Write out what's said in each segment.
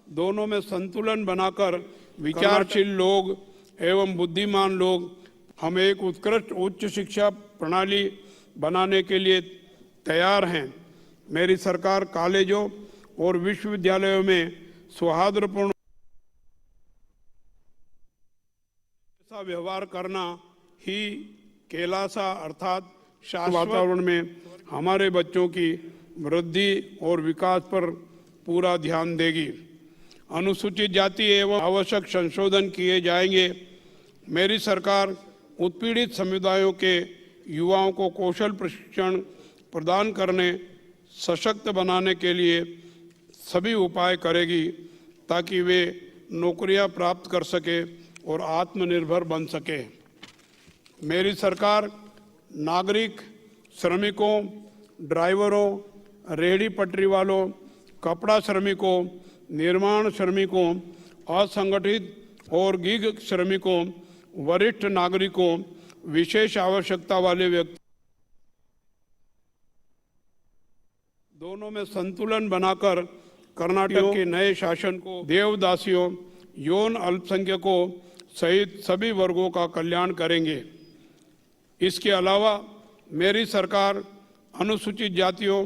दोनों में संतुलन बनाकर विचारशील लोग एवं बुद्धिमान लोग हम एक उत्कृष्ट उच्च शिक्षा प्रणाली बनाने के लिए तैयार हैं। मेरी सरकार कॉलेजों और विश्वविद्यालयों में सौहार्दपूर्ण व्यवहार करना ही कैलासा अर्थात शाश्वत वातावरण में हमारे बच्चों की वृद्धि और विकास पर पूरा ध्यान देगी। अनुसूचित जाति एवं आवश्यक संशोधन किए जाएंगे। मेरी सरकार उत्पीड़ित समुदायों के युवाओं को कौशल प्रशिक्षण प्रदान करने, सशक्त बनाने के लिए सभी उपाय करेगी ताकि वे नौकरियां प्राप्त कर सके और आत्मनिर्भर बन सके। मेरी सरकार नागरिक, श्रमिकों, ड्राइवरों, रेहड़ी पटरी वालों, कपड़ा श्रमिकों, निर्माण श्रमिकों, असंगठित और गिग श्रमिकों, वरिष्ठ नागरिकों, विशेष आवश्यकता वाले व्यक्ति दोनों में संतुलन बनाकर कर्नाटक के नए शासन को देवदासियों, यौन अल्पसंख्यकों सहित सभी वर्गों का कल्याण करेंगे। इसके अलावा मेरी सरकार अनुसूचित जातियों,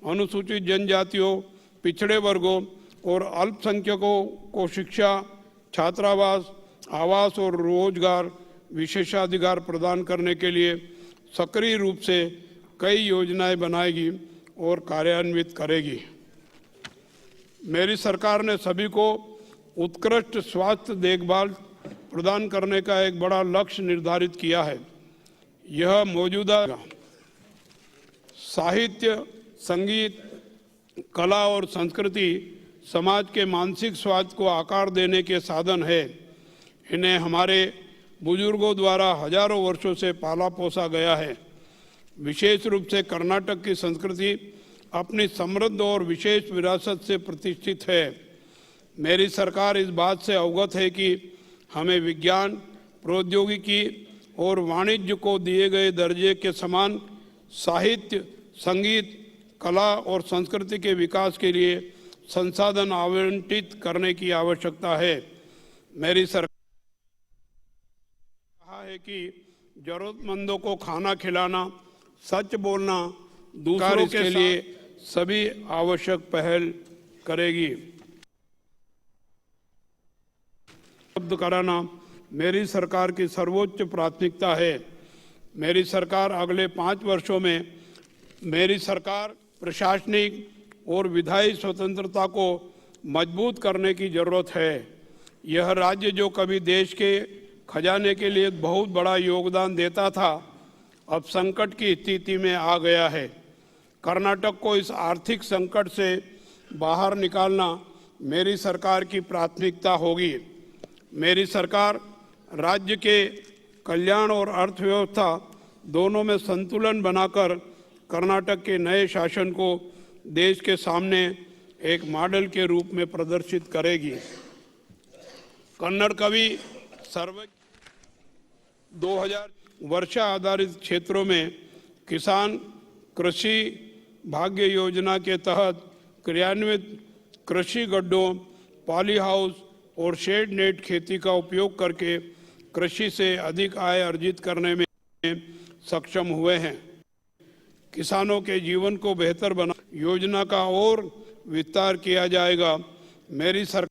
अनुसूचित जनजातियों, पिछड़े वर्गों और अल्पसंख्यकों को शिक्षा, छात्रावास, आवास और रोजगार विशेषाधिकार प्रदान करने के लिए सक्रिय रूप से कई योजनाएं बनाएगी और कार्यान्वित करेगी। मेरी सरकार ने सभी को उत्कृष्ट स्वास्थ्य देखभाल प्रदान करने का एक बड़ा लक्ष्य निर्धारित किया है। यह मौजूदा साहित्य, संगीत, कला और संस्कृति समाज के मानसिक स्वास्थ्य को आकार देने के साधन है। इन्हें हमारे बुजुर्गों द्वारा हजारों वर्षों से पाला पोसा गया है। विशेष रूप से कर्नाटक की संस्कृति अपनी समृद्ध और विशेष विरासत से प्रतिष्ठित है। मेरी सरकार इस बात से अवगत है कि हमें विज्ञान, प्रौद्योगिकी और वाणिज्य को दिए गए दर्जे के समान साहित्य, संगीत, कला और संस्कृति के विकास के लिए संसाधन आवंटित करने की आवश्यकता है। मेरी सरकार कहा है कि जरूरतमंदों को खाना खिलाना, सच बोलना, दूसरों के लिए सभी आवश्यक पहल करेगी। उपलब्ध कराना मेरी सरकार की सर्वोच्च प्राथमिकता है। मेरी सरकार अगले 5 वर्षों में मेरी सरकार प्रशासनिक और विधायी स्वतंत्रता को मजबूत करने की जरूरत है। यह राज्य जो कभी देश के खजाने के लिए बहुत बड़ा योगदान देता था, अब संकट की स्थिति में आ गया है। कर्नाटक को इस आर्थिक संकट से बाहर निकालना मेरी सरकार की प्राथमिकता होगी। मेरी सरकार राज्य के कल्याण और अर्थव्यवस्था दोनों में संतुलन बनाकर कर्नाटक के नए शासन को देश के सामने एक मॉडल के रूप में प्रदर्शित करेगी। कन्नड़ कवि सर्वज्ञ 2000 वर्षा आधारित क्षेत्रों में किसान कृषि भाग्य योजना के तहत क्रियान्वित कृषि गड्ढों, पॉली हाउस और शेड नेट खेती का उपयोग करके कृषि से अधिक आय अर्जित करने में सक्षम हुए हैं। किसानों के जीवन को बेहतर बना योजना का और विस्तार किया जाएगा। मेरी सरकार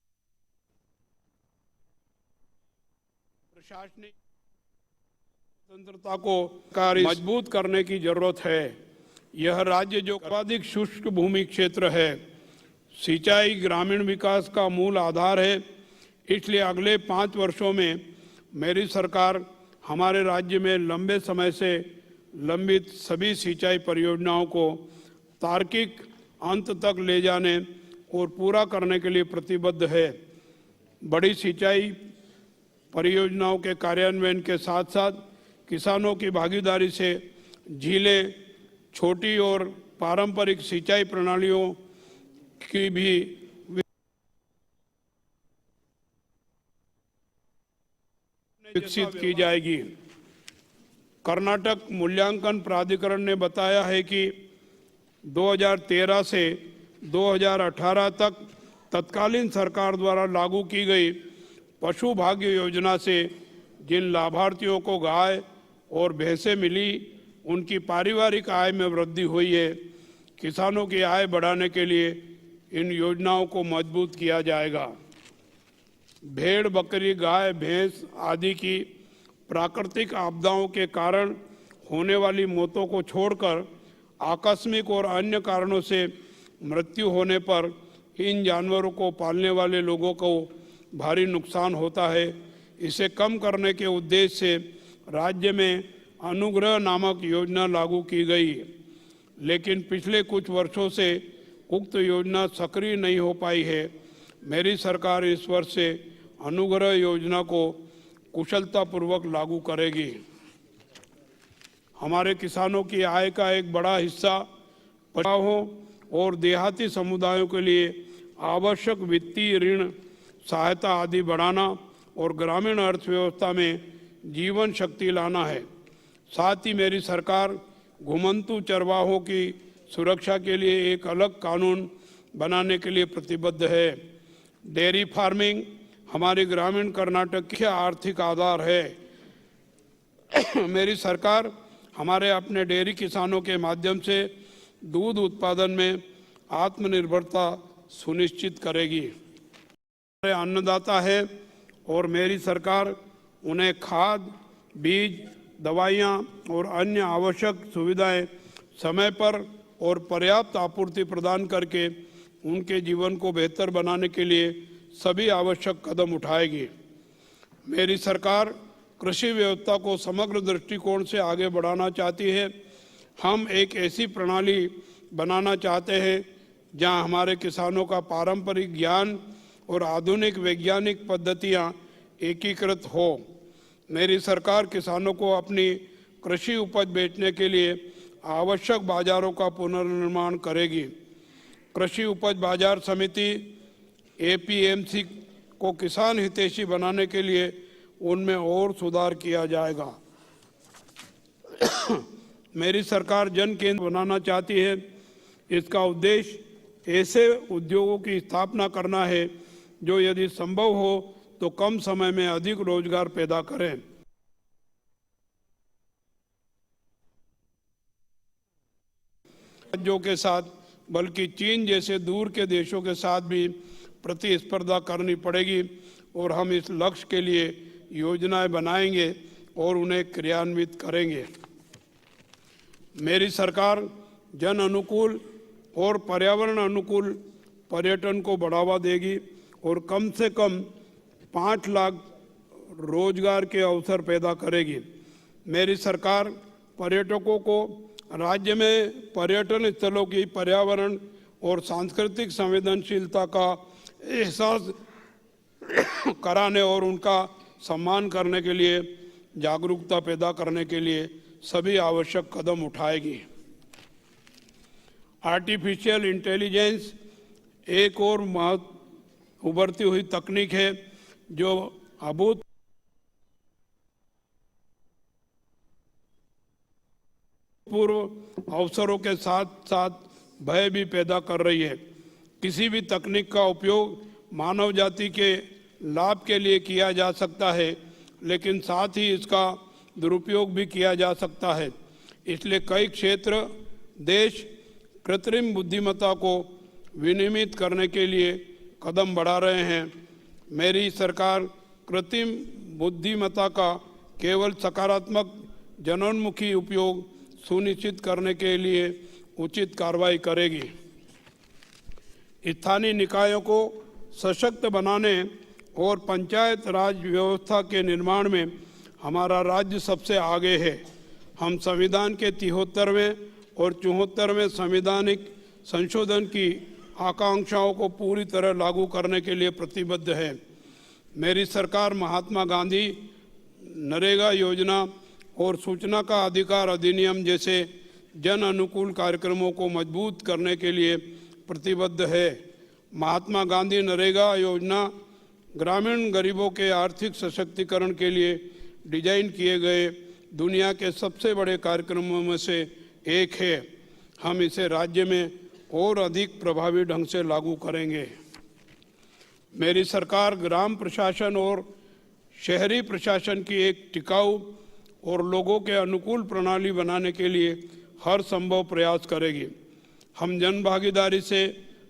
प्रशासनिक स्वतंत्रता को मजबूत करने की जरूरत है। यह राज्य जो सर्वाधिक शुष्क भूमि क्षेत्र है, सिंचाई ग्रामीण विकास का मूल आधार है। इसलिए अगले 5 वर्षों में मेरी सरकार हमारे राज्य में लंबे समय से लंबित सभी सिंचाई परियोजनाओं को तार्किक अंत तक ले जाने और पूरा करने के लिए प्रतिबद्ध है। बड़ी सिंचाई परियोजनाओं के कार्यान्वयन के साथ साथ किसानों की भागीदारी से झीलें, छोटी और पारंपरिक सिंचाई प्रणालियों की भी विकसित की जाएगी। कर्नाटक मूल्यांकन प्राधिकरण ने बताया है कि 2013 से 2018 तक तत्कालीन सरकार द्वारा लागू की गई पशु भाग्य योजना से जिन लाभार्थियों को गाय और भैंसें मिली, उनकी पारिवारिक आय में वृद्धि हुई है। किसानों की आय बढ़ाने के लिए इन योजनाओं को मजबूत किया जाएगा। भेड़, बकरी, गाय, भैंस आदि की प्राकृतिक आपदाओं के कारण होने वाली मौतों को छोड़कर आकस्मिक और अन्य कारणों से मृत्यु होने पर इन जानवरों को पालने वाले लोगों को भारी नुकसान होता है। इसे कम करने के उद्देश्य से राज्य में अनुग्रह नामक योजना लागू की गई, लेकिन पिछले कुछ वर्षों से उक्त योजना सक्रिय नहीं हो पाई है। मेरी सरकार इस वर्ष से अनुग्रह योजना को कुशलतापूर्वक लागू करेगी। हमारे किसानों की आय का एक बड़ा हिस्सा पशुओं और देहाती समुदायों के लिए आवश्यक वित्तीय ऋण सहायता आदि बढ़ाना और ग्रामीण अर्थव्यवस्था में जीवन शक्ति लाना है। साथ ही मेरी सरकार घुमंतू चरवाहों की सुरक्षा के लिए एक अलग कानून बनाने के लिए प्रतिबद्ध है। डेयरी फार्मिंग हमारे ग्रामीण कर्नाटक का आर्थिक आधार है। मेरी सरकार हमारे अपने डेयरी किसानों के माध्यम से दूध उत्पादन में आत्मनिर्भरता सुनिश्चित करेगी। हमारे अन्नदाता है और मेरी सरकार उन्हें खाद, बीज, दवाइयाँ और अन्य आवश्यक सुविधाएं समय पर और पर्याप्त आपूर्ति प्रदान करके उनके जीवन को बेहतर बनाने के लिए सभी आवश्यक कदम उठाएगी। मेरी सरकार कृषि व्यवस्था को समग्र दृष्टिकोण से आगे बढ़ाना चाहती है। हम एक ऐसी प्रणाली बनाना चाहते हैं जहां हमारे किसानों का पारंपरिक ज्ञान और आधुनिक वैज्ञानिक पद्धतियां एकीकृत हो। मेरी सरकार किसानों को अपनी कृषि उपज बेचने के लिए आवश्यक बाजारों का पुनर्निर्माण करेगी। कृषि उपज बाजार समिति APMC को किसान हितैषी बनाने के लिए उनमें और सुधार किया जाएगा। मेरी सरकार जन केंद्र बनाना चाहती है। इसका उद्देश्य ऐसे उद्योगों की स्थापना करना है जो यदि संभव हो तो कम समय में अधिक रोजगार पैदा करें। राज्यों के साथ बल्कि चीन जैसे दूर के देशों के साथ भी प्रतिस्पर्धा करनी पड़ेगी और हम इस लक्ष्य के लिए योजनाएं बनाएंगे और उन्हें क्रियान्वित करेंगे। मेरी सरकार जन अनुकूल और पर्यावरण अनुकूल पर्यटन को बढ़ावा देगी और कम से कम 5 लाख रोजगार के अवसर पैदा करेगी। मेरी सरकार पर्यटकों को राज्य में पर्यटन स्थलों की पर्यावरण और सांस्कृतिक संवेदनशीलता का एहसास कराने और उनका सम्मान करने के लिए जागरूकता पैदा करने के लिए सभी आवश्यक कदम उठाएगी। आर्टिफिशियल इंटेलिजेंस एक और उभरती हुई तकनीक है जो अभूतपूर्व अवसरों के साथ साथ भय भी पैदा कर रही है। किसी भी तकनीक का उपयोग मानव जाति के लाभ के लिए किया जा सकता है, लेकिन साथ ही इसका दुरुपयोग भी किया जा सकता है। इसलिए कई क्षेत्र देश कृत्रिम बुद्धिमत्ता को विनियमित करने के लिए कदम बढ़ा रहे हैं। मेरी सरकार कृत्रिम बुद्धिमत्ता का केवल सकारात्मक जनोन्मुखी उपयोग सुनिश्चित करने के लिए उचित कार्रवाई करेगी। स्थानीय निकायों को सशक्त बनाने और पंचायत राज व्यवस्था के निर्माण में हमारा राज्य सबसे आगे है। हम संविधान के 73वें और 74वें संवैधानिक संशोधन की आकांक्षाओं को पूरी तरह लागू करने के लिए प्रतिबद्ध है। मेरी सरकार महात्मा गांधी नरेगा योजना और सूचना का अधिकार अधिनियम जैसे जन अनुकूल कार्यक्रमों को मजबूत करने के लिए प्रतिबद्ध है। महात्मा गांधी नरेगा योजना ग्रामीण गरीबों के आर्थिक सशक्तिकरण के लिए डिजाइन किए गए दुनिया के सबसे बड़े कार्यक्रमों में से एक है। हम इसे राज्य में और अधिक प्रभावी ढंग से लागू करेंगे। मेरी सरकार ग्राम प्रशासन और शहरी प्रशासन की एक टिकाऊ और लोगों के अनुकूल प्रणाली बनाने के लिए हर संभव प्रयास करेगी। हम जन भागीदारी से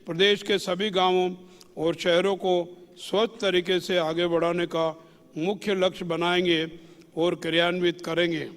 प्रदेश के सभी गांवों और शहरों को स्वच्छ तरीके से आगे बढ़ाने का मुख्य लक्ष्य बनाएंगे और क्रियान्वित करेंगे।